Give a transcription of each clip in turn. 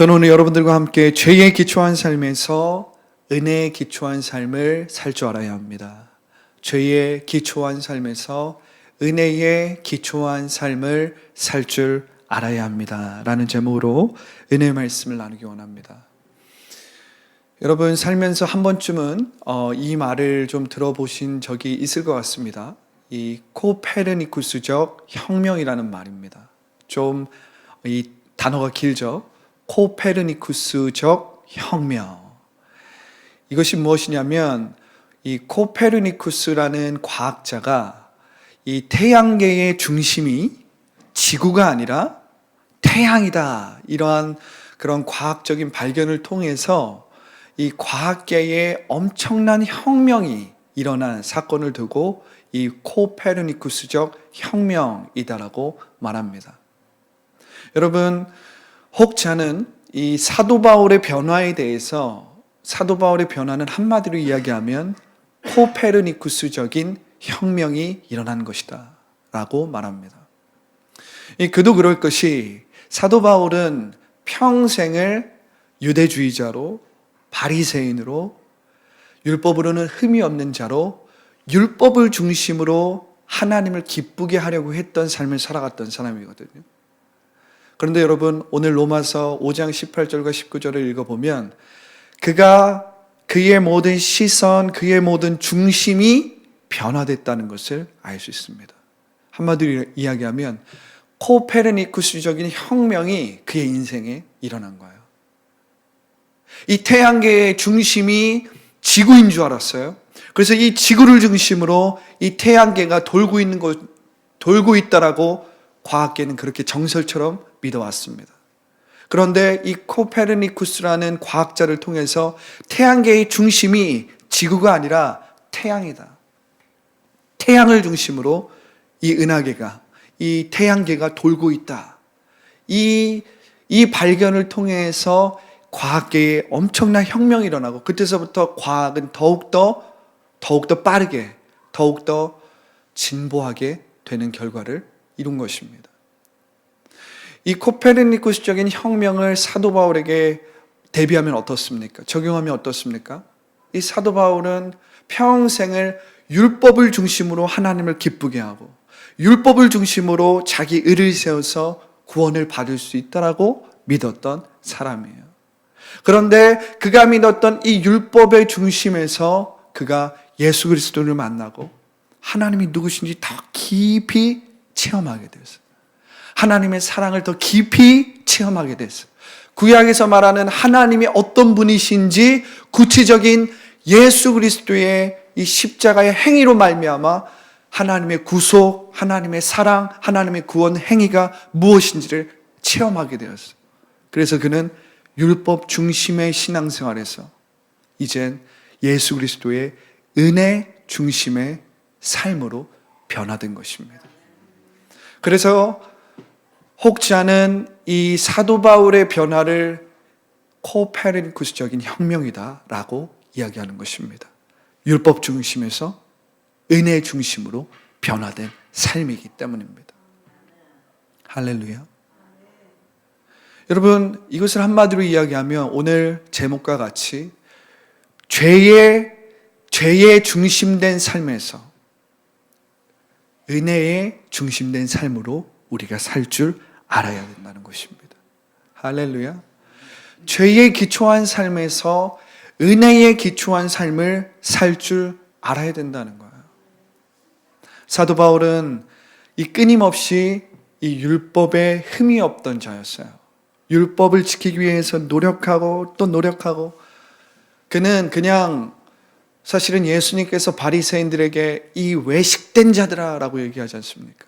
저는 오늘 여러분들과 함께 죄에 기초한 삶에서 은혜에 기초한 삶을 살 줄 알아야 합니다. 죄에 기초한 삶에서 은혜에 기초한 삶을 살 줄 알아야 합니다. 라는 제목으로 은혜의 말씀을 나누기 원합니다. 여러분 살면서 한 번쯤은 이 말을 좀 들어보신 적이 있을 것 같습니다. 이 코페르니쿠스적 혁명이라는 말입니다. 좀 이 단어가 길죠. 코페르니쿠스적 혁명. 이것이 무엇이냐면 이 코페르니쿠스라는 과학자가 이 태양계의 중심이 지구가 아니라 태양이다. 이러한 그런 과학적인 발견을 통해서 이 과학계에 엄청난 혁명이 일어난 사건을 두고 이 코페르니쿠스적 혁명이다라고 말합니다. 여러분 혹자는 이 사도 바울의 변화에 대해서 사도 바울의 변화는 한마디로 이야기하면 코페르니쿠스적인 혁명이 일어난 것이다 라고 말합니다. 그도 그럴 것이 사도 바울은 평생을 유대주의자로 바리새인으로 율법으로는 흠이 없는 자로 율법을 중심으로 하나님을 기쁘게 하려고 했던 삶을 살아갔던 사람이거든요. 그런데 여러분 오늘 로마서 5장 18절과 19절을 읽어보면 그가 그의 모든 시선, 그의 모든 중심이 변화됐다는 것을 알 수 있습니다. 한마디로 이야기하면 코페르니쿠스적인 혁명이 그의 인생에 일어난 거예요. 이 태양계의 중심이 지구인 줄 알았어요. 그래서 이 지구를 중심으로 이 태양계가 돌고 있다라고 과학계는 그렇게 정설처럼 믿어왔습니다. 그런데 이 코페르니쿠스라는 과학자를 통해서 태양계의 중심이 지구가 아니라 태양이다. 태양을 중심으로 이 은하계가, 이 태양계가 돌고 있다. 이 발견을 통해서 과학계에 엄청난 혁명이 일어나고 그때서부터 과학은 더욱더 빠르게, 더욱더 진보하게 되는 결과를 이룬 것입니다. 이 코페르니쿠스적인 혁명을 사도 바울에게 대비하면 어떻습니까? 적용하면 어떻습니까? 이 사도 바울은 평생을 율법을 중심으로 하나님을 기쁘게 하고 율법을 중심으로 자기 의를 세워서 구원을 받을 수 있다라고 믿었던 사람이에요. 그런데 그가 믿었던 이 율법의 중심에서 그가 예수 그리스도를 만나고 하나님이 누구신지 더 깊이 체험하게 됐어요. 하나님의 사랑을 더 깊이 체험하게 됐어요. 구약에서 말하는 하나님이 어떤 분이신지 구체적인 예수 그리스도의 이 십자가의 행위로 말미암아 하나님의 구속, 하나님의 사랑, 하나님의 구원 행위가 무엇인지를 체험하게 되었어요. 그래서 그는 율법 중심의 신앙생활에서 이젠 예수 그리스도의 은혜 중심의 삶으로 변화된 것입니다. 그래서 혹자는 이 사도 바울의 변화를 코페르니쿠스적인 혁명이다라고 이야기하는 것입니다. 율법 중심에서 은혜 중심으로 변화된 삶이기 때문입니다. 할렐루야. 여러분 이것을 한마디로 이야기하면 오늘 제목과 같이 죄에 중심된 삶에서 은혜에 중심된 삶으로 우리가 살 줄 알아야 된다는 것입니다. 할렐루야. 죄에 기초한 삶에서 은혜에 기초한 삶을 살 줄 알아야 된다는 거예요. 사도 바울은 이 끊임없이 이 율법에 흠이 없던 자였어요. 율법을 지키기 위해서 노력하고 또 노력하고 그는 그냥 사실은 예수님께서 바리새인들에게 이 외식된 자들아라고 얘기하지 않습니까?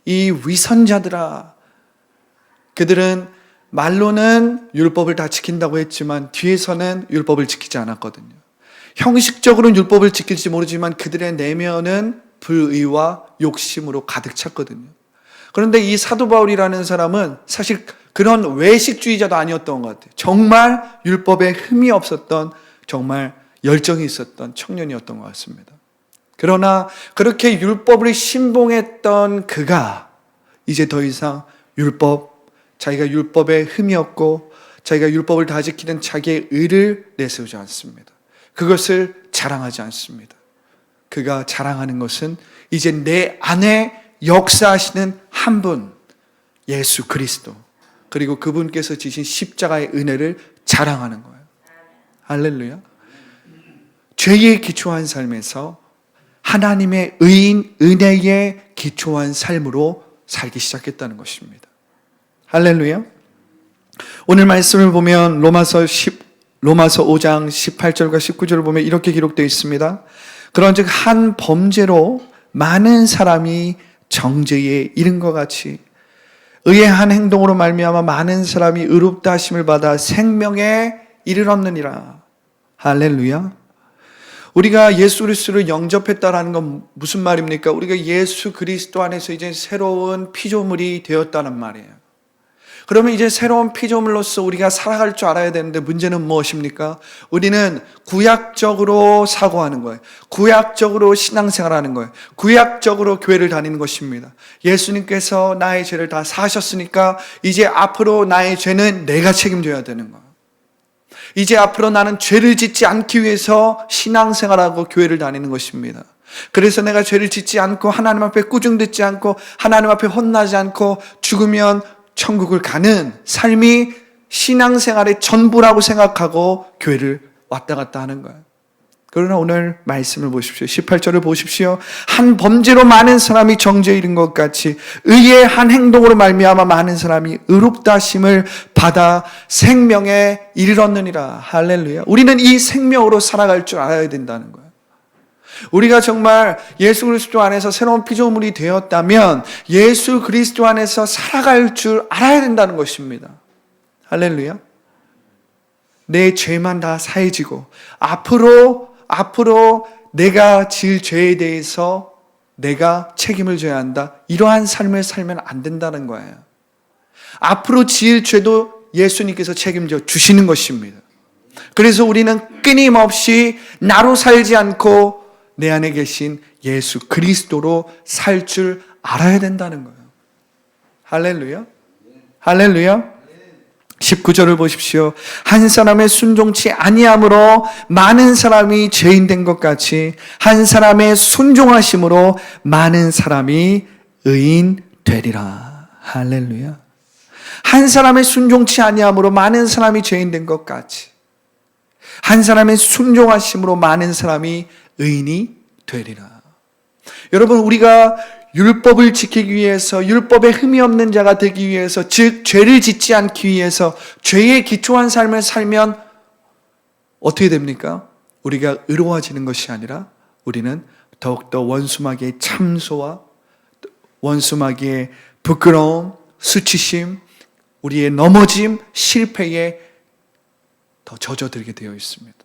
이 위선자들아. 그들은 말로는 율법을 다 지킨다고 했지만 뒤에서는 율법을 지키지 않았거든요. 형식적으로는 율법을 지킬지 모르지만 그들의 내면은 불의와 욕심으로 가득 찼거든요. 그런데 이 사도 바울이라는 사람은 사실 그런 외식주의자도 아니었던 것 같아요. 정말 율법에 흠이 없었던 정말 열정이 있었던 청년이었던 것 같습니다. 그러나 그렇게 율법을 신봉했던 그가 이제 더 이상 자기가 율법에 흠이 없고 자기가 율법을 다 지키는 자기의 의를 내세우지 않습니다. 그것을 자랑하지 않습니다. 그가 자랑하는 것은 이제 내 안에 역사하시는 한 분, 예수 그리스도, 그리고 그분께서 지신 십자가의 은혜를 자랑하는 거예요. 할렐루야. 죄에 기초한 삶에서 하나님의 의인, 은혜에 기초한 삶으로 살기 시작했다는 것입니다. 할렐루야. 오늘 말씀을 보면 로마서 5장 18절과 19절을 보면 이렇게 기록되어 있습니다. 그런즉 한 범죄로 많은 사람이 정죄에 이른 것 같이 의의 한 행동으로 말미암아 많은 사람이 의롭다 하심을 받아 생명에 이르렀느니라. 할렐루야. 우리가 예수 그리스도를 영접했다라는 건 무슨 말입니까? 우리가 예수 그리스도 안에서 이제 새로운 피조물이 되었다는 말이에요. 그러면 이제 새로운 피조물로서 우리가 살아갈 줄 알아야 되는데 문제는 무엇입니까? 우리는 구약적으로 사고하는 거예요. 구약적으로 신앙생활하는 거예요. 구약적으로 교회를 다니는 것입니다. 예수님께서 나의 죄를 다 사하셨으니까 이제 앞으로 나의 죄는 내가 책임져야 되는 거예요. 이제 앞으로 나는 죄를 짓지 않기 위해서 신앙생활하고 교회를 다니는 것입니다. 그래서 내가 죄를 짓지 않고 하나님 앞에 꾸중듣지 않고 하나님 앞에 혼나지 않고 죽으면 천국을 가는 삶이 신앙생활의 전부라고 생각하고 교회를 왔다 갔다 하는 거예요. 그러나 오늘 말씀을 보십시오. 18절을 보십시오. 한 범죄로 많은 사람이 정죄에 이른 것 같이 의의 한 행동으로 말미암아 많은 사람이 의롭다 하심을 받아 생명에 이르렀느니라. 할렐루야. 우리는 이 생명으로 살아갈 줄 알아야 된다는 거예요. 우리가 정말 예수 그리스도 안에서 새로운 피조물이 되었다면 예수 그리스도 안에서 살아갈 줄 알아야 된다는 것입니다. 할렐루야. 내 죄만 다 사해지고 앞으로 내가 지을 죄에 대해서 내가 책임을 져야 한다. 이러한 삶을 살면 안 된다는 거예요. 앞으로 지을 죄도 예수님께서 책임져 주시는 것입니다. 그래서 우리는 끊임없이 나로 살지 않고 내 안에 계신 예수 그리스도로 살 줄 알아야 된다는 거예요. 할렐루야. 할렐루야. 19절을 보십시오. 한 사람의 순종치 아니함으로 많은 사람이 죄인 된 것 같이 한 사람의 순종하심으로 많은 사람이 의인 되리라. 할렐루야. 한 사람의 순종치 아니함으로 많은 사람이 죄인 된 것 같이 한 사람의 순종하심으로 많은 사람이 의인이 되리라. 여러분, 우리가 율법을 지키기 위해서, 율법에 흠이 없는 자가 되기 위해서, 즉 죄를 짓지 않기 위해서 죄에 기초한 삶을 살면 어떻게 됩니까? 우리가 의로워지는 것이 아니라 우리는 더욱더 원수마귀의 참소와 원수마귀의 부끄러움, 수치심, 우리의 넘어짐, 실패에 더 젖어들게 되어 있습니다.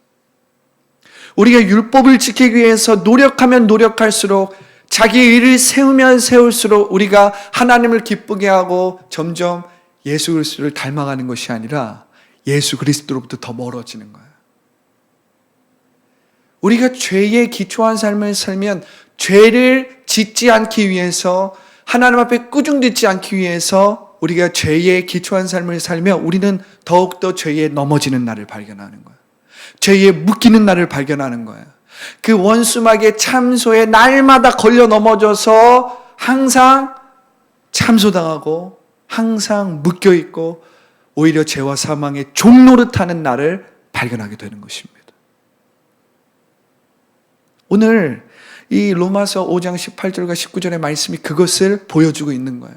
우리가 율법을 지키기 위해서 노력하면 노력할수록 자기의 일을 세우면 세울수록 우리가 하나님을 기쁘게 하고 점점 예수 그리스도를 닮아가는 것이 아니라 예수 그리스도로부터 더 멀어지는 거예요. 우리가 죄에 기초한 삶을 살면 죄를 짓지 않기 위해서 하나님 앞에 꾸중듣지 않기 위해서 우리가 죄에 기초한 삶을 살면 우리는 더욱더 죄에 넘어지는 날을 발견하는 거예요. 죄에 묶이는 날을 발견하는 거예요. 그 원수마귀의 참소에 날마다 걸려 넘어져서 항상 참소당하고 항상 묶여있고 오히려 죄와 사망의 종노릇하는 날을 발견하게 되는 것입니다. 오늘 이 로마서 5장 18절과 19절의 말씀이 그것을 보여주고 있는 거예요.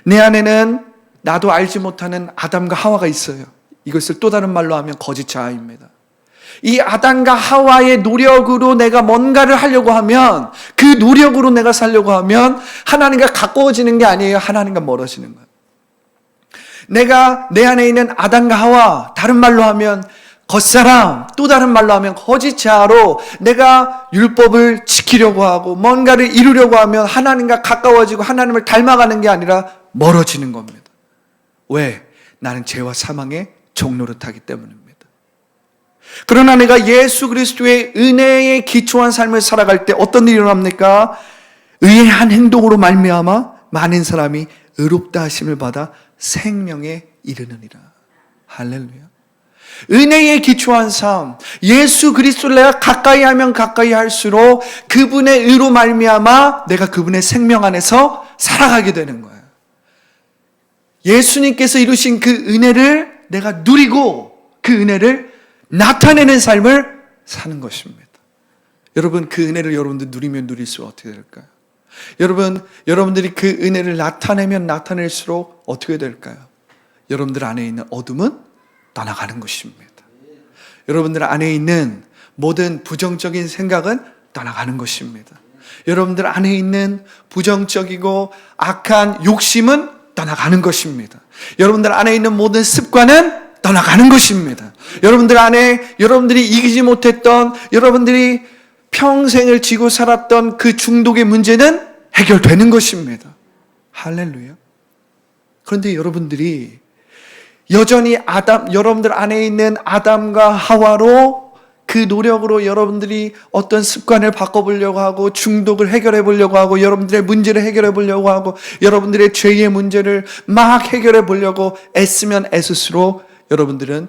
내 안에는 나도 알지 못하는 아담과 하와가 있어요. 이것을 또 다른 말로 하면 거짓 자아입니다. 이 아담과 하와의 노력으로 내가 뭔가를 하려고 하면, 그 노력으로 내가 살려고 하면 하나님과 가까워지는 게 아니에요. 하나님과 멀어지는 거예요. 내가 내 안에 있는 아담과 하와, 다른 말로 하면 겉사람, 또 다른 말로 하면 거짓 자아로 내가 율법을 지키려고 하고 뭔가를 이루려고 하면 하나님과 가까워지고 하나님을 닮아가는 게 아니라 멀어지는 겁니다. 왜? 나는 죄와 사망의 종노릇하기 때문입니다. 그러나 내가 예수 그리스도의 은혜에 기초한 삶을 살아갈 때 어떤 일이 일어납니까? 의의 한 행동으로 말미암아 많은 사람이 의롭다 하심을 받아 생명에 이르느니라. 할렐루야. 은혜에 기초한 삶, 예수 그리스도를 내가 가까이 하면 가까이 할수록 그분의 의로 말미암아 내가 그분의 생명 안에서 살아가게 되는 거예요. 예수님께서 이루신 그 은혜를 내가 누리고 그 은혜를 나타내는 삶을 사는 것입니다. 여러분, 그 은혜를 여러분들 누리면 누릴수록 어떻게 될까요? 여러분들이 그 은혜를 나타내면 나타낼수록 어떻게 될까요? 여러분들 안에 있는 어둠은 떠나가는 것입니다. 여러분들 안에 있는 모든 부정적인 생각은 떠나가는 것입니다. 여러분들 안에 있는 부정적이고 악한 욕심은 떠나가는 것입니다. 여러분들 안에 있는 모든 습관은 떠나가는 것입니다. 여러분들 안에 여러분들이 이기지 못했던, 여러분들이 평생을 지고 살았던 그 중독의 문제는 해결되는 것입니다. 할렐루야. 그런데 여러분들이 여전히 여러분들 안에 있는 아담과 하와로 그 노력으로 여러분들이 어떤 습관을 바꿔보려고 하고 중독을 해결해 보려고 하고 여러분들의 문제를 해결해 보려고 하고 여러분들의 죄의 문제를 막 해결해 보려고 애쓰면 애쓸수록 여러분들은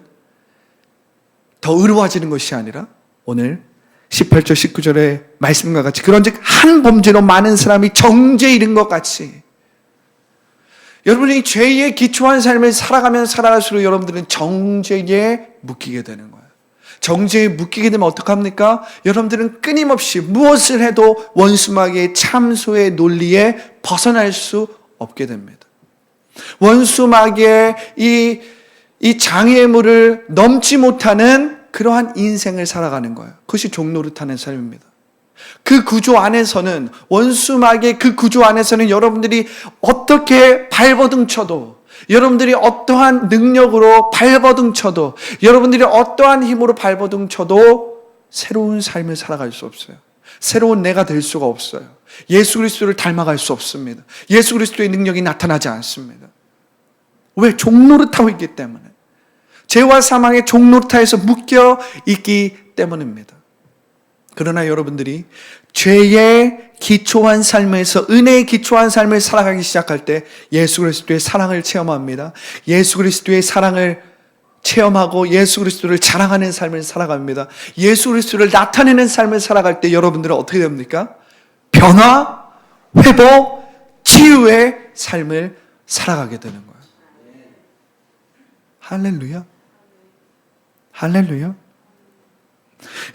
더 의로워지는 것이 아니라 오늘 18절 19절의 말씀과 같이 그런즉 한 범죄로 많은 사람이 정죄에 이른 것 같이 여러분이 죄에 기초한 삶을 살아가면 살아갈수록 여러분들은 정죄에 묶이게 되는 거예요. 정죄에 묶이게 되면 어떡합니까? 여러분들은 끊임없이 무엇을 해도 원수마귀의 참소의 논리에 벗어날 수 없게 됩니다. 원수마귀의 이 장애물을 넘지 못하는 그러한 인생을 살아가는 거예요. 그것이 종노릇하는 삶입니다. 그 구조 안에서는, 원수마귀의 그 구조 안에서는 여러분들이 어떻게 발버둥 쳐도, 여러분들이 어떠한 능력으로 발버둥 쳐도, 여러분들이 어떠한 힘으로 발버둥 쳐도 새로운 삶을 살아갈 수 없어요. 새로운 내가 될 수가 없어요. 예수 그리스도를 닮아갈 수 없습니다. 예수 그리스도의 능력이 나타나지 않습니다. 왜? 종노릇하고 있기 때문에. 죄와 사망의 종노릇하에서 묶여 있기 때문입니다. 그러나 여러분들이 죄에 기초한 삶에서 은혜에 기초한 삶을 살아가기 시작할 때 예수 그리스도의 사랑을 체험합니다. 예수 그리스도의 사랑을 체험하고 예수 그리스도를 자랑하는 삶을 살아갑니다. 예수 그리스도를 나타내는 삶을 살아갈 때 여러분들은 어떻게 됩니까? 변화, 회복, 치유의 삶을 살아가게 되는 거예요. 할렐루야. 할렐루야.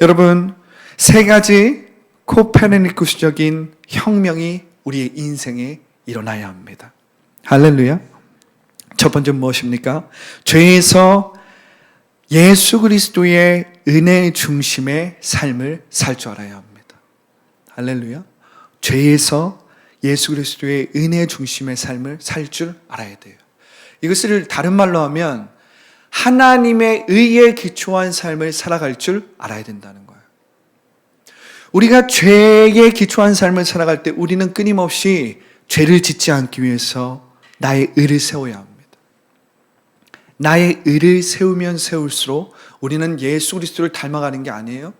여러분, 세 가지 코페르니쿠스적인 혁명이 우리의 인생에 일어나야 합니다. 할렐루야. 첫 번째는 무엇입니까? 죄에서 예수 그리스도의 은혜 중심의 삶을 살 줄 알아야 합니다. 할렐루야. 죄에서 예수 그리스도의 은혜 중심의 삶을 살 줄 알아야 돼요. 이것을 다른 말로 하면 하나님의 의에 기초한 삶을 살아갈 줄 알아야 된다는 거예요. 우리가 죄에 기초한 삶을 살아갈 때 우리는 끊임없이 죄를 짓지 않기 위해서 나의 의를 세워야 합니다. 나의 의를 세우면 세울수록 우리는 예수 그리스도를 닮아가는 게 아니에요.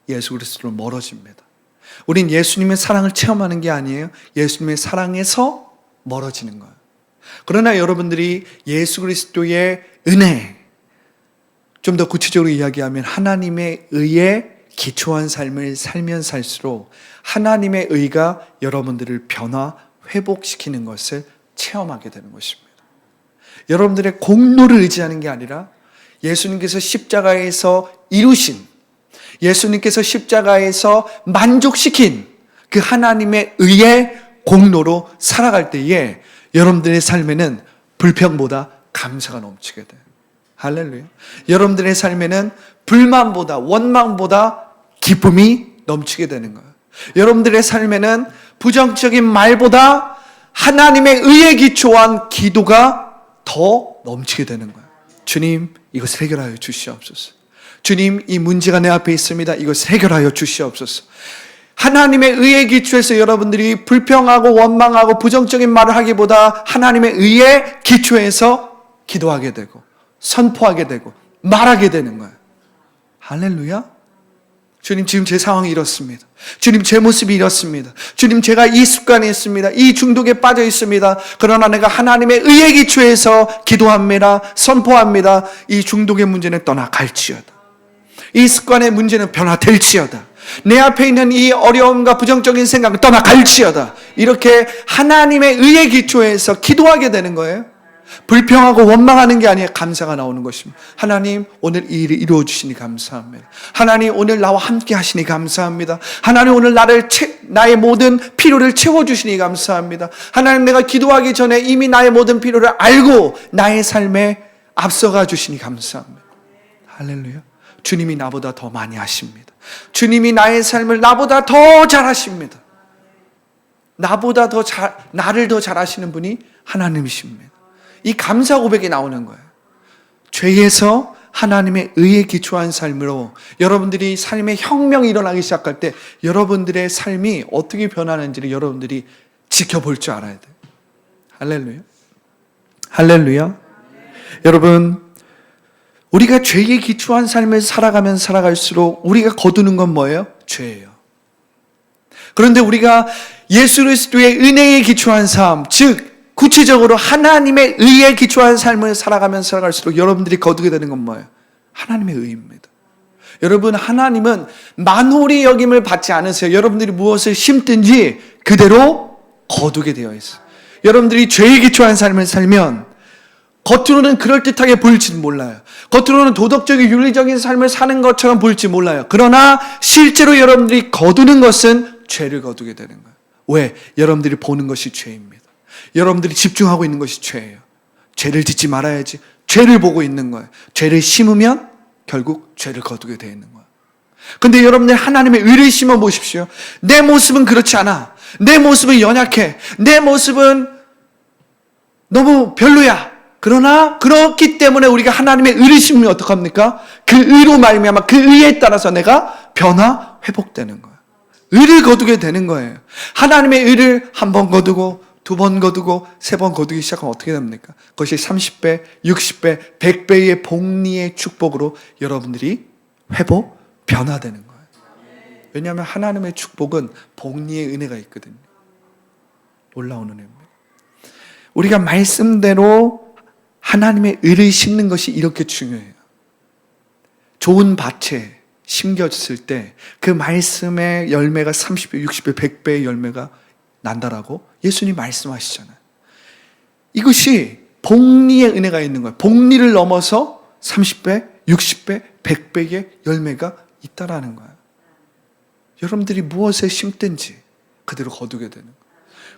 예수 그리스도로 멀어집니다. 우린 예수님의 사랑을 체험하는 게 아니에요. 예수님의 사랑에서 멀어지는 거예요. 그러나 여러분들이 예수 그리스도의 은혜, 좀 더 구체적으로 이야기하면 하나님의 의에 기초한 삶을 살면 살수록 하나님의 의가 여러분들을 변화, 회복시키는 것을 체험하게 되는 것입니다. 여러분들의 공로를 의지하는 게 아니라 예수님께서 십자가에서 이루신, 예수님께서 십자가에서 만족시킨 그 하나님의 의의 공로로 살아갈 때에 여러분들의 삶에는 불평보다 감사가 넘치게 돼요. 할렐루야. 여러분들의 삶에는 불만보다, 원망보다 기쁨이 넘치게 되는 거예요. 여러분들의 삶에는 부정적인 말보다 하나님의 의에 기초한 기도가 더 넘치게 되는 거예요. 주님, 이것을 해결하여 주시옵소서. 주님, 이 문제가 내 앞에 있습니다. 이것을 해결하여 주시옵소서. 하나님의 의에 기초해서 여러분들이 불평하고 원망하고 부정적인 말을 하기보다 하나님의 의에 기초해서 기도하게 되고 선포하게 되고 말하게 되는 거예요. 할렐루야. 주님, 지금 제 상황이 이렇습니다. 주님, 제 모습이 이렇습니다. 주님, 제가 이 습관이 있습니다. 이 중독에 빠져 있습니다. 그러나 내가 하나님의 의에 기초해서 기도합니다. 선포합니다. 이 중독의 문제는 떠나갈지어다. 이 습관의 문제는 변화될지어다. 내 앞에 있는 이 어려움과 부정적인 생각은 떠나갈지어다. 이렇게 하나님의 의에 기초해서 기도하게 되는 거예요. 불평하고 원망하는 게 아니라 감사가 나오는 것입니다. 하나님, 오늘 이 일을 이루어 주시니 감사합니다. 하나님, 오늘 나와 함께 하시니 감사합니다. 하나님, 오늘 나의 모든 필요를 채워주시니 감사합니다. 하나님, 내가 기도하기 전에 이미 나의 모든 필요를 알고 나의 삶에 앞서가 주시니 감사합니다. 할렐루야. 주님이 나보다 더 많이 하십니다. 주님이 나의 삶을 나보다 더 잘하십니다. 나를 더 잘하시는 분이 하나님이십니다. 이 감사 고백이 나오는 거예요. 죄에서 하나님의 의에 기초한 삶으로 여러분들이 삶의 혁명이 일어나기 시작할 때 여러분들의 삶이 어떻게 변하는지를 여러분들이 지켜볼 줄 알아야 돼요. 할렐루야. 할렐루야. 여러분, 우리가 죄에 기초한 삶을 살아가면 살아갈수록 우리가 거두는 건 뭐예요? 죄예요. 그런데 우리가 예수 그리스도의 은혜에 기초한 삶, 즉 구체적으로 하나님의 의에 기초한 삶을 살아가면 살아갈수록 여러분들이 거두게 되는 건 뭐예요? 하나님의 의입니다. 여러분, 하나님은 만홀히 여김을 받지 않으세요. 여러분들이 무엇을 심든지 그대로 거두게 되어 있어요. 여러분들이 죄에 기초한 삶을 살면 겉으로는 그럴듯하게 보일지는 몰라요. 겉으로는 도덕적인 윤리적인 삶을 사는 것처럼 보일지 몰라요. 그러나 실제로 여러분들이 거두는 것은 죄를 거두게 되는 거예요. 왜? 여러분들이 보는 것이 죄입니다. 여러분들이 집중하고 있는 것이 죄예요. 죄를 짓지 말아야지. 죄를 보고 있는 거예요. 죄를 심으면 결국 죄를 거두게 되어 있는 거예요. 근데 여러분들 하나님의 의를 심어 보십시오. 내 모습은 그렇지 않아. 내 모습은 연약해. 내 모습은 너무 별로야. 그러나 그렇기 때문에 우리가 하나님의 의를 심으면 어떡합니까? 그 의로 말미암아 그 의에 따라서 내가 변화, 회복되는 거예요. 의를 거두게 되는 거예요. 하나님의 의를 한 번 거두고 2번 거두고 3번 거두기 시작하면 어떻게 됩니까? 그것이 30배, 60배, 100배의 복리의 축복으로 여러분들이 회복, 변화되는 거예요. 왜냐하면 하나님의 축복은 복리의 은혜가 있거든요. 올라오는 은혜입니다. 우리가 말씀대로 하나님의 의를 심는 것이 이렇게 중요해요. 좋은 밭에 심겨졌을 때 그 말씀의 열매가 30배, 60배, 100배의 열매가 난다라고 예수님 말씀하시잖아요. 이것이 복리의 은혜가 있는 거예요. 복리를 넘어서 30배, 60배, 100배의 열매가 있다라는 거예요. 여러분들이 무엇에 심든지 그대로 거두게 되는 거예요.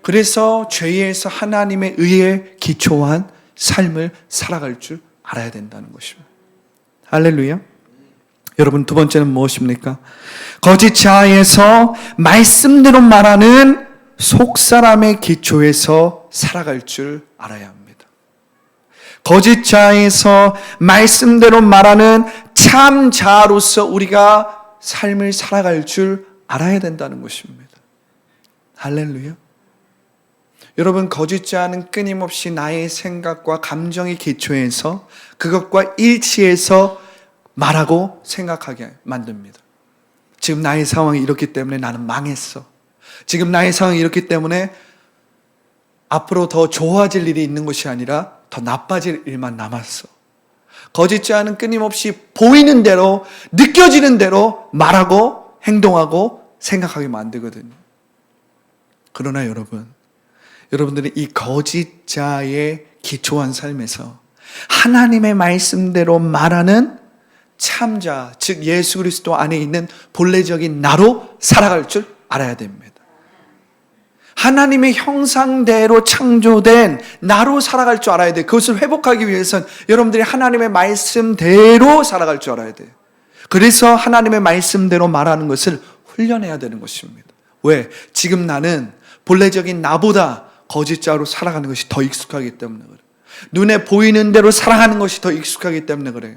그래서 죄에서 하나님의 의에 기초한 삶을 살아갈 줄 알아야 된다는 것입니다. 할렐루야. 여러분, 2번째는 무엇입니까? 거짓 자아에서 말씀대로 말하는 속사람의 기초에서 살아갈 줄 알아야 합니다. 거짓 자아에서 말씀대로 말하는 참 자아로서 우리가 삶을 살아갈 줄 알아야 된다는 것입니다. 할렐루야. 여러분, 거짓 자아는 끊임없이 나의 생각과 감정의 기초에서 그것과 일치해서 말하고 생각하게 만듭니다. 지금 나의 상황이 이렇기 때문에 나는 망했어. 지금 나의 상황이 이렇기 때문에 앞으로 더 좋아질 일이 있는 것이 아니라 더 나빠질 일만 남았어. 거짓 자아는 끊임없이 보이는 대로, 느껴지는 대로 말하고 행동하고 생각하게 만들거든요. 그러나 여러분들이 이 거짓 자아에 기초한 삶에서 하나님의 말씀대로 말하는 참자, 즉 예수 그리스도 안에 있는 본래적인 나로 살아갈 줄 알아야 됩니다. 하나님의 형상대로 창조된 나로 살아갈 줄 알아야 돼요. 그것을 회복하기 위해서는 여러분들이 하나님의 말씀대로 살아갈 줄 알아야 돼요. 그래서 하나님의 말씀대로 말하는 것을 훈련해야 되는 것입니다. 왜? 지금 나는 본래적인 나보다 거짓자로 살아가는 것이 더 익숙하기 때문에 그래요. 눈에 보이는 대로 살아가는 것이 더 익숙하기 때문에 그래요.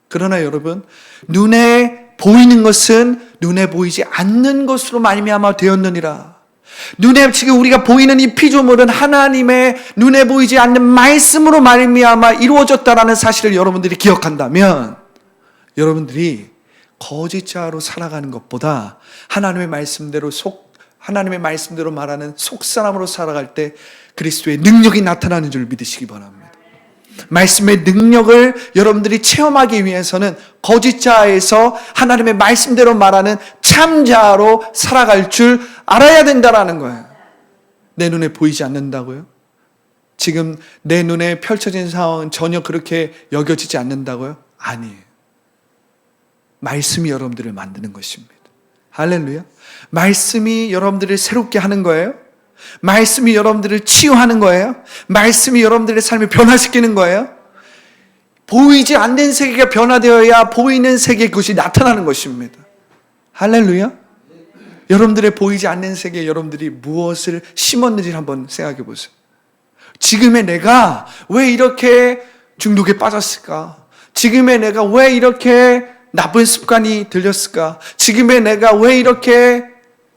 그러나 여러분, 눈에 보이는 것은 눈에 보이지 않는 것으로 말미암아 되었느니라. 눈에 지금 우리가 보이는 이 피조물은 하나님의 눈에 보이지 않는 말씀으로 말미암아 이루어졌다라는 사실을 여러분들이 기억한다면 여러분들이 거짓자로 살아가는 것보다 하나님의 말씀대로 말하는 속사람으로 살아갈 때 그리스도의 능력이 나타나는 줄 믿으시기 바랍니다. 말씀의 능력을 여러분들이 체험하기 위해서는 거짓자에서 하나님의 말씀대로 말하는 참자로 살아갈 줄 알아야 된다라는 거예요. 내 눈에 보이지 않는다고요? 지금 내 눈에 펼쳐진 상황은 전혀 그렇게 여겨지지 않는다고요? 아니에요. 말씀이 여러분들을 만드는 것입니다. 할렐루야. 말씀이 여러분들을 새롭게 하는 거예요. 말씀이 여러분들을 치유하는 거예요. 말씀이 여러분들의 삶을 변화시키는 거예요. 보이지 않는 세계가 변화되어야 보이는 세계 그것이 나타나는 것입니다. 할렐루야. 여러분들의 보이지 않는 세계에 여러분들이 무엇을 심었는지 한번 생각해 보세요. 지금의 내가 왜 이렇게 중독에 빠졌을까? 지금의 내가 왜 이렇게 나쁜 습관이 들렸을까? 지금의 내가 왜 이렇게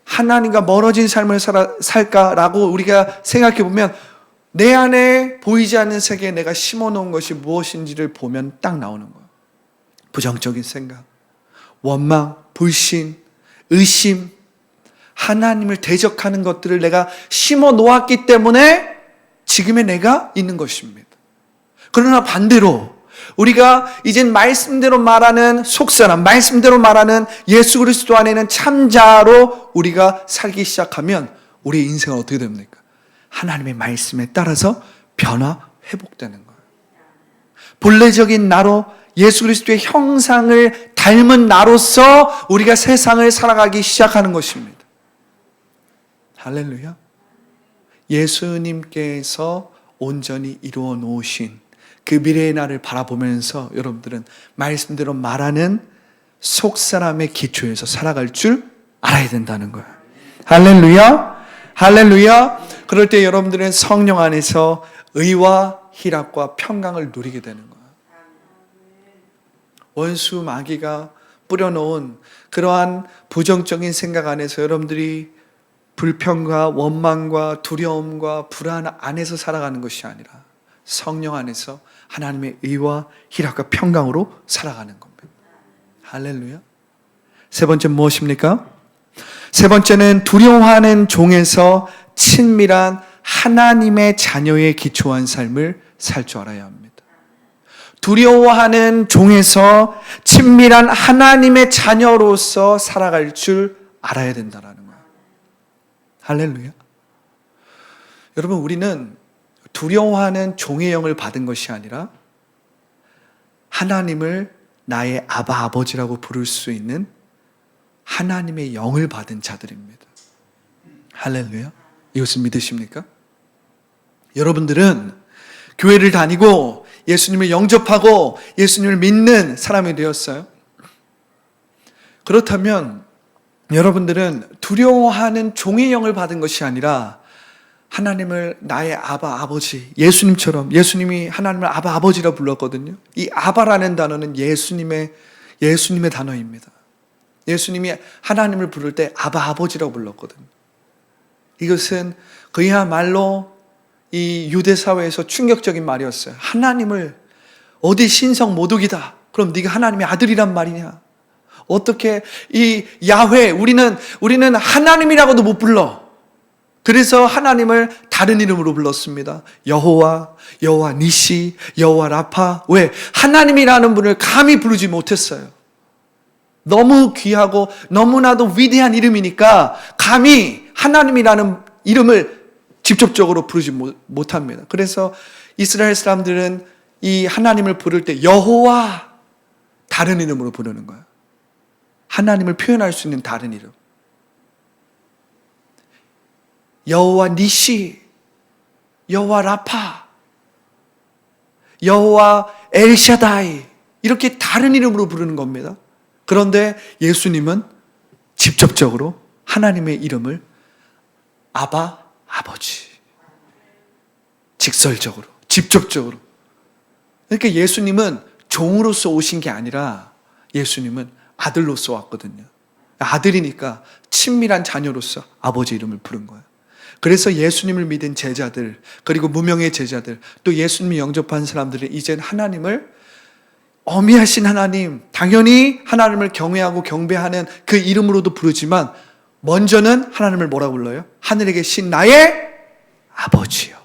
하나님과 멀어진 삶을 살까라고 우리가 생각해 보면 내 안에 보이지 않는 세계에 내가 심어놓은 것이 무엇인지를 보면 딱 나오는 거예요. 부정적인 생각, 원망, 불신, 의심, 하나님을 대적하는 것들을 내가 심어 놓았기 때문에 지금의 내가 있는 것입니다. 그러나 반대로 우리가 이젠 말씀대로 말하는 속사람, 말씀대로 말하는 예수 그리스도 안에는 참자로 우리가 살기 시작하면 우리의 인생은 어떻게 됩니까? 하나님의 말씀에 따라서 변화, 회복되는 거예요. 본래적인 나로 예수 그리스도의 형상을 닮은 나로서 우리가 세상을 살아가기 시작하는 것입니다. 할렐루야. 예수님께서 온전히 이루어 놓으신 그 미래의 날을 바라보면서 여러분들은 말씀대로 말하는 속사람의 기초에서 살아갈 줄 알아야 된다는 거예요. 할렐루야. 할렐루야. 그럴 때 여러분들은 성령 안에서 의와 희락과 평강을 누리게 되는 거예요. 원수 마귀가 뿌려놓은 그러한 부정적인 생각 안에서 여러분들이 불평과 원망과 두려움과 불안 안에서 살아가는 것이 아니라 성령 안에서 하나님의 의와 희락과 평강으로 살아가는 겁니다. 할렐루야. 세 번째 무엇입니까? 세 번째는 두려워하는 종에서 친밀한 하나님의 자녀에 기초한 삶을 살 줄 알아야 합니다. 두려워하는 종에서 친밀한 하나님의 자녀로서 살아갈 줄 알아야 된다는 거예요. 할렐루야. 여러분, 우리는 두려워하는 종의 영을 받은 것이 아니라 하나님을 나의 아바 아버지라고 부를 수 있는 하나님의 영을 받은 자들입니다. 할렐루야. 이것을 믿으십니까? 여러분들은 교회를 다니고 예수님을 영접하고 예수님을 믿는 사람이 되었어요. 그렇다면 여러분들은 두려워하는 종의 영을 받은 것이 아니라 하나님을 나의 아바 아버지, 예수님이 하나님을 아바 아버지라 불렀거든요. 이 아바라는 단어는 예수님의 단어입니다. 예수님이 하나님을 부를 때 아바 아버지라고 불렀거든요. 이것은 그야말로 이 유대 사회에서 충격적인 말이었어요. 하나님을 어디 신성 모독이다. 그럼 네가 하나님의 아들이란 말이냐? 어떻게 이 야훼 우리는 하나님이라고도 못 불러. 그래서 하나님을 다른 이름으로 불렀습니다. 여호와 니시, 여호와 라파. 왜? 하나님이라는 분을 감히 부르지 못했어요. 너무 귀하고 너무나도 위대한 이름이니까 감히 하나님이라는 이름을 직접적으로 부르지 못합니다. 그래서 이스라엘 사람들은 이 하나님을 부를 때 여호와 다른 이름으로 부르는 거예요. 하나님을 표현할 수 있는 다른 이름. 여호와 니시, 여호와 라파, 여호와 엘샤다이 이렇게 다른 이름으로 부르는 겁니다. 그런데 예수님은 직접적으로 하나님의 이름을 아바, 아버지 직설적으로, 직접적으로. 그러니까 예수님은 종으로서 오신 게 아니라 예수님은 아들로서 왔거든요. 아들이니까 친밀한 자녀로서 아버지 이름을 부른 거예요. 그래서 예수님을 믿은 제자들, 그리고 무명의 제자들, 또 예수님을 영접한 사람들이 이젠 하나님을 어미하신 하나님, 당연히 하나님을 경외하고 경배하는 그 이름으로도 부르지만 먼저는 하나님을 뭐라고 불러요? 하늘에 계신 나의 아버지요.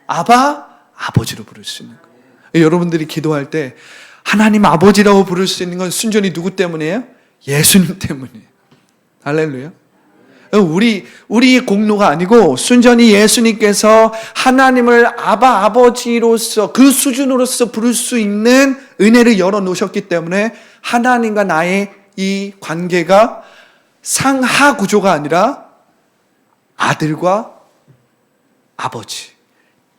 아바, 아버지로 부를 수 있는 거예요. 여러분들이 기도할 때 하나님 아버지라고 부를 수 있는 건 순전히 누구 때문이에요? 예수님 때문이에요. 할렐루야. 우리의 공로가 아니고 순전히 예수님께서 하나님을 아바 아버지로서 그 수준으로서 부를 수 있는 은혜를 열어놓으셨기 때문에 하나님과 나의 이 관계가 상하 구조가 아니라 아들과 아버지,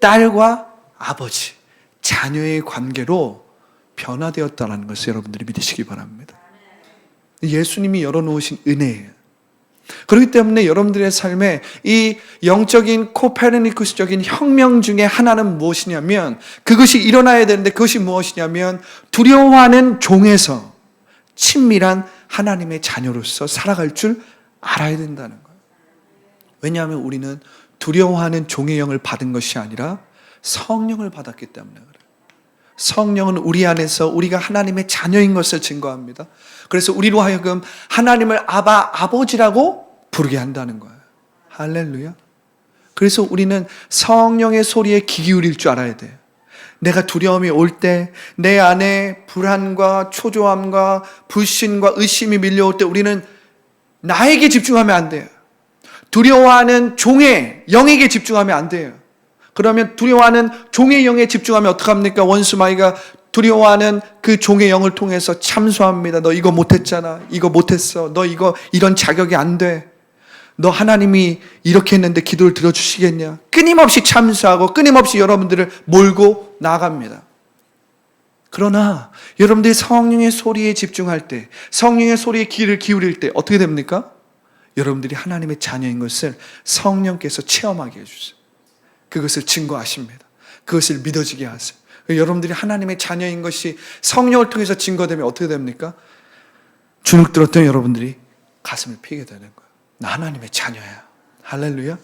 딸과 아버지, 자녀의 관계로 변화되었다는 것을 여러분들이 믿으시기 바랍니다. 예수님이 열어놓으신 은혜예요. 그렇기 때문에 여러분들의 삶에 이 영적인 코페르니쿠스적인 혁명 중에 하나는 무엇이냐면, 그것이 일어나야 되는데 그것이 무엇이냐면 두려워하는 종에서 친밀한 하나님의 자녀로서 살아갈 줄 알아야 된다는 거예요. 왜냐하면 우리는 두려워하는 종의 영을 받은 것이 아니라 성령을 받았기 때문에 그래요. 성령은 우리 안에서 우리가 하나님의 자녀인 것을 증거합니다. 그래서 우리로 하여금 하나님을 아바, 아버지라고 부르게 한다는 거예요. 할렐루야. 그래서 우리는 성령의 소리에 귀 기울일 줄 알아야 돼요. 내가 두려움이 올 때, 내 안에 불안과 초조함과 불신과 의심이 밀려올 때 우리는 나에게 집중하면 안 돼요. 두려워하는 종의 영에게 집중하면 안 돼요. 그러면 두려워하는 종의 영에 집중하면 어떡합니까? 원수마귀가 두려워하는 그 종의 영을 통해서 참소합니다. 너 이거 못했잖아. 이거 못했어. 너 이런 자격이 안 돼. 너 하나님이 이렇게 했는데 기도를 들어주시겠냐? 끊임없이 참소하고 끊임없이 여러분들을 몰고 나갑니다. 그러나 여러분들이 성령의 소리에 집중할 때, 성령의 소리에 귀를 기울일 때 어떻게 됩니까? 여러분들이 하나님의 자녀인 것을 성령께서 체험하게 해주세요. 그것을 증거하십니다. 그것을 믿어지게 하세요. 여러분들이 하나님의 자녀인 것이 성령을 통해서 증거되면 어떻게 됩니까? 주눅 들었던 여러분들이 가슴을 피게 되는 거예요. 나 하나님의 자녀야. 할렐루야.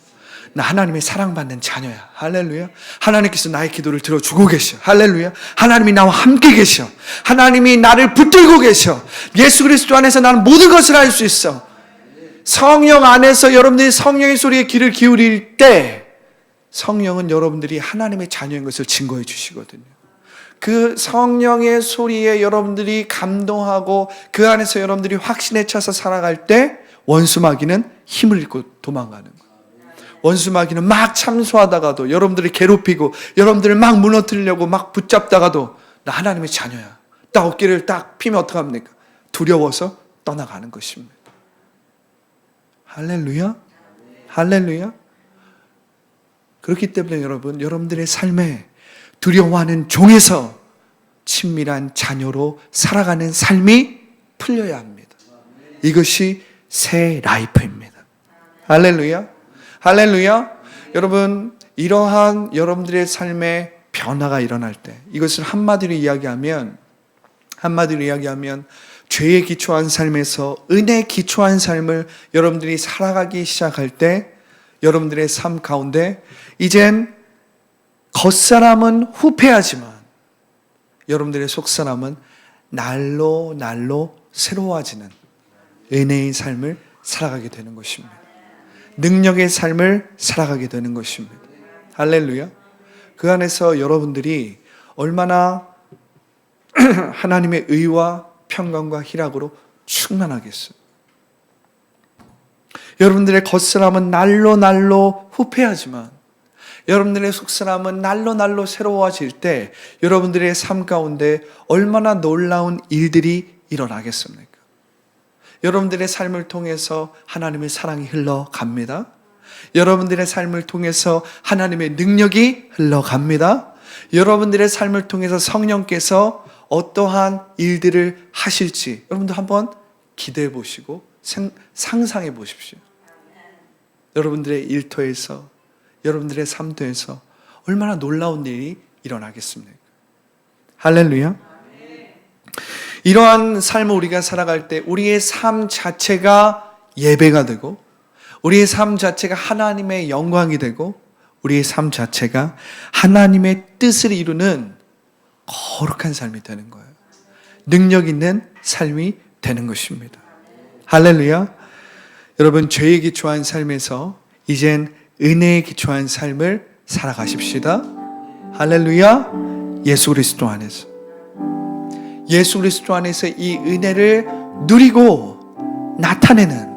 나 하나님의 사랑받는 자녀야. 할렐루야. 하나님께서 나의 기도를 들어주고 계셔. 할렐루야. 하나님이 나와 함께 계셔. 하나님이 나를 붙들고 계셔. 예수 그리스도 안에서 나는 모든 것을 할 수 있어. 성령 안에서 여러분들이 성령의 소리에 귀를 기울일 때 성령은 여러분들이 하나님의 자녀인 것을 증거해 주시거든요. 그 성령의 소리에 여러분들이 감동하고 그 안에서 여러분들이 확신에 차서 살아갈 때 원수마귀는 힘을 잃고 도망가는 거예요. 원수마귀는 막 참소하다가도 여러분들을 괴롭히고 여러분들을 막 무너뜨리려고 막 붙잡다가도 나 하나님의 자녀야. 딱 어깨를 딱 피면 어떡합니까? 두려워서 떠나가는 것입니다. 할렐루야. 할렐루야. 그렇기 때문에 여러분들의 삶에 두려워하는 종에서 친밀한 자녀로 살아가는 삶이 풀려야 합니다. 이것이 새 라이프입니다. 할렐루야. 할렐루야. 여러분, 이러한 여러분들의 삶에 변화가 일어날 때, 이것을 한마디로 이야기하면 죄에 기초한 삶에서 은혜에 기초한 삶을 여러분들이 살아가기 시작할 때 여러분들의 삶 가운데 이젠 겉사람은 후패하지만 여러분들의 속사람은 날로 새로워지는 은혜의 삶을 살아가게 되는 것입니다. 능력의 삶을 살아가게 되는 것입니다. 할렐루야. 그 안에서 여러분들이 얼마나 하나님의 의와 평강과 희락으로 충만하겠어요. 여러분들의 겉사람은 날로 후패하지만 여러분들의 속사람은 날로 새로워질 때 여러분들의 삶 가운데 얼마나 놀라운 일들이 일어나겠습니까? 여러분들의 삶을 통해서 하나님의 사랑이 흘러갑니다. 여러분들의 삶을 통해서 하나님의 능력이 흘러갑니다. 여러분들의 삶을 통해서 성령께서 어떠한 일들을 하실지 여러분들 한번 기대해 보시고 상상해 보십시오. 여러분들의 일터에서 여러분들의 삶터에서 얼마나 놀라운 일이 일어나겠습니까? 할렐루야. 이러한 삶을 우리가 살아갈 때 우리의 삶 자체가 예배가 되고 우리의 삶 자체가 하나님의 영광이 되고 우리의 삶 자체가 하나님의 뜻을 이루는 거룩한 삶이 되는 거예요. 능력 있는 삶이 되는 것입니다. 할렐루야. 여러분, 죄에 기초한 삶에서 이젠 은혜에 기초한 삶을 살아가십시다. 할렐루야. 예수 그리스도 안에서, 예수 그리스도 안에서 이 은혜를 누리고 나타내는,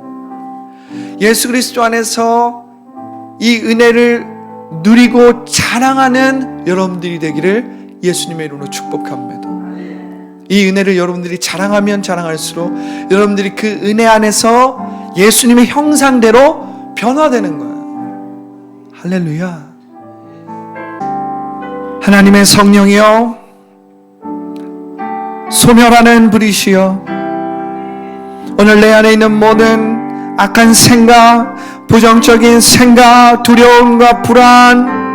예수 그리스도 안에서 이 은혜를 누리고 자랑하는 여러분들이 되기를 예수님의 이름으로 축복합니다. 이 은혜를 여러분들이 자랑하면 자랑할수록 여러분들이 그 은혜 안에서 예수님의 형상대로 변화되는 거예요. 할렐루야. 하나님의 성령이여, 소멸하는 불이시여, 오늘 내 안에 있는 모든 악한 생각, 부정적인 생각, 두려움과 불안,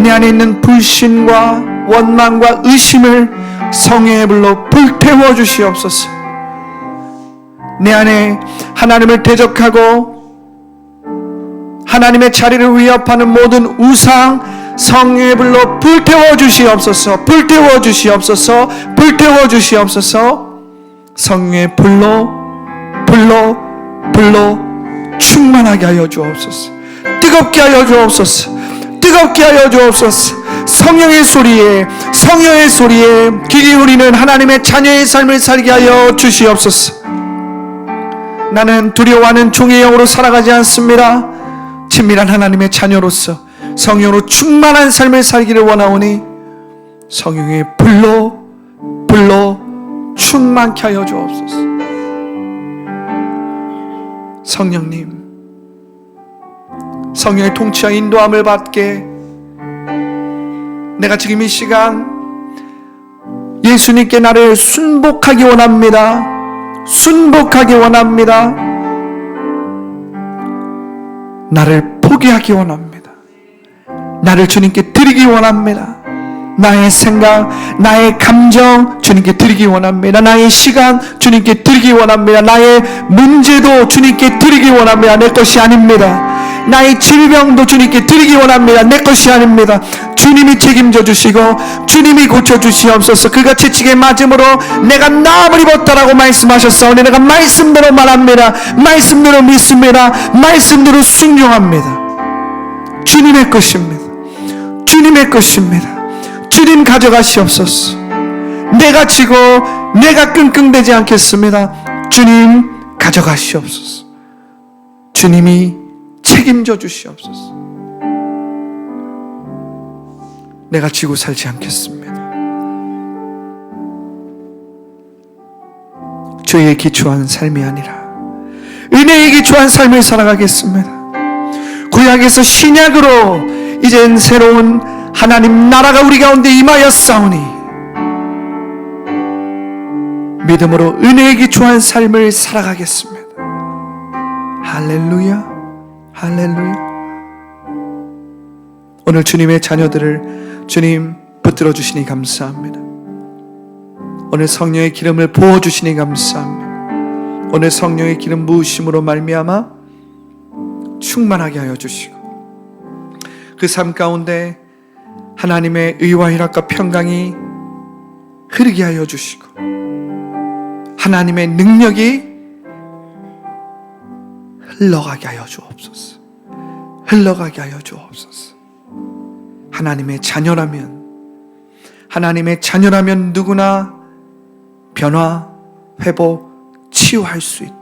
내 안에 있는 불신과 원망과 의심을 성령의 불로 불태워 주시옵소서. 내 안에 하나님을 대적하고 하나님의 자리를 위협하는 모든 우상, 성령의 불로 불태워 주시옵소서. 불태워 주시옵소서. 불태워 주시옵소서. 성령의 불로 충만하게 하여 주옵소서. 뜨겁게 하여 주옵소서. 뜨겁게 하여 주옵소서. 성령의 소리에 귀 기울이는 하나님의 자녀의 삶을 살게 하여 주시옵소서. 나는 두려워하는 종의 영으로 살아가지 않습니다. 친밀한 하나님의 자녀로서 성령으로 충만한 삶을 살기를 원하오니 성령의 불로 충만케 하여 주옵소서. 성령님, 성령의 통치와 인도함을 받게, 내가 지금 이 시간 예수님께 나를 순복하기 원합니다. 순복하기 원합니다. 나를 포기하기 원합니다. 나를 주님께 드리기 원합니다. 나의 생각, 나의 감정 주님께 드리기 원합니다. 나의 시간 주님께 드리기 원합니다. 나의 문제도 주님께 드리기 원합니다. 내 것이 아닙니다. 나의 질병도 주님께 드리기 원합니다. 내 것이 아닙니다. 주님이 책임져 주시고 주님이 고쳐 주시옵소서. 그가 채찍에 맞음으로 내가 나음을 입었다라고 말씀하셨사오니 내가 말씀대로 말합니다. 말씀대로 믿습니다. 말씀대로 순종합니다. 주님의 것입니다. 주님의 것입니다. 주님 가져가시옵소서. 내가 지고 내가 끙끙대지 않겠습니다. 주님 가져가시옵소서. 주님이 책임져 주시옵소서. 내가 지고 살지 않겠습니다. 죄에 기초한 삶이 아니라 은혜에 기초한 삶을 살아가겠습니다. 구약에서 신약으로 이젠 새로운 하나님 나라가 우리 가운데 임하였사오니 믿음으로 은혜에 기초한 삶을 살아가겠습니다. 할렐루야, 할렐루야. 오늘 주님의 자녀들을 주님 붙들어 주시니 감사합니다. 오늘 성령의 기름을 부어 주시니 감사합니다. 오늘 성령의 기름 부으심으로 말미암아 충만하게 하여 주시고 그 삶 가운데 하나님의 의와 희락과 평강이 흐르게 하여 주시고 하나님의 능력이 흘러가게 하여 주옵소서. 흘러가게 하여 주옵소서. 하나님의 자녀라면 누구나 변화, 회복, 치유할 수 있다.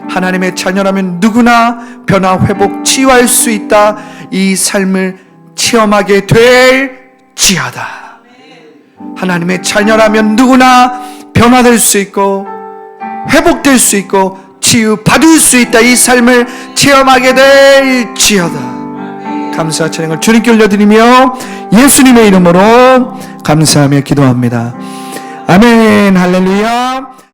하나님의 자녀라면 누구나 변화, 회복, 치유할 수 있다. 이 삶을 체험하게 될지어다. 하나님의 자녀라면 누구나 변화될 수 있고 회복될 수 있고 치유받을 수 있다. 이 삶을 체험하게 될지어다. 감사 찬양을 주님께 올려드리며 예수님의 이름으로 감사하며 기도합니다. 아멘. 할렐루야.